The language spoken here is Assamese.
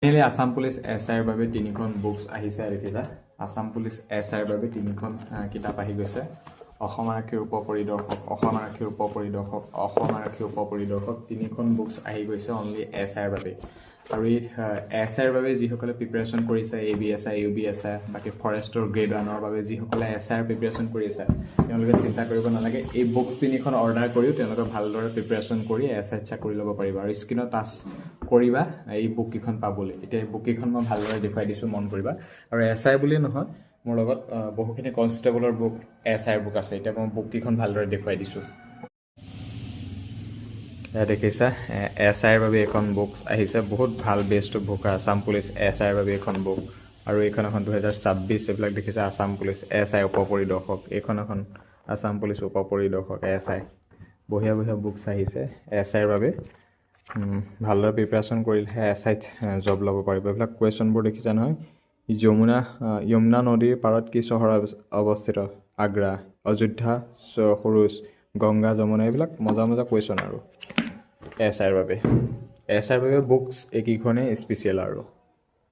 Finally, Assam Police SI বাবে তিনিখন বুকছ আহিছে দেখিছা আসাম পুলিচ SI বাবে তিনিখন কিতাপ আহি গৈছে অসম আৰক্ষীৰ উপপৰিদৰ্শক তিনিখন বুকছ আহি গৈছে অনলি SI বাবে আৰু এই SI বাবে যিসকলে প্ৰিপাৰেচন কৰিছে ABSI UBSI বাকি ফৰেষ্টৰ গ্ৰেড 1ৰ বাবে যিসকলে SI প্ৰিপাৰেচন কৰি আছে তেওঁলোকে চিন্তা কৰিব নালাগে এই বুকছ তিনিখন অৰ্ডাৰ কৰিও তেওঁলোকে ভালদৰে প্ৰিপাৰেচন কৰি SI চাকৰি ল'ব পাৰিব আৰু স্ক্ৰিনত টাচ কৰিবা এই বুক কিখন পাবলৈ এতিয়া এই বুক কিখন মই ভালদৰে দেখুৱাই দিছো মন কৰিবা আৰু SI বুলি নহয় মোৰ লগত বহুখিনি কনষ্টেবলৰ বুক SI বুক আছে এতিয়া মই বুক কিখন ভালদৰে দেখুৱাই দিছো দেখিছা SI বাবে এখন বুক আহিছে বহুত ভাল best book Assam police SI বাবে এখন বুক আৰু এইখন 2026 এইবিলাক দেখিছা আসাম পুলিচ SI উপপৰিদৰ্শক এইখন আসাম পুলিচ উপপৰিদৰ্শক SI বঢ়িয়া বুকছ আহিছে SI বাবে ভালদৰে প্ৰিপাৰেচন কৰিলেহে SIত জব ল'ব পাৰিব এইবিলাক কুৱেশ্যনবোৰ দেখিছা নহয় যমুনা নদীৰ পাৰত কি চহৰ অৱস্থিত আগ্ৰা অযোধ্যা সৰুজ গংগা যমুনা এইবিলাক মজা কুৱেশ্যন আৰু SIৰ বাবে বুকছ এইকেইখনেই স্পেচিয়েল আৰু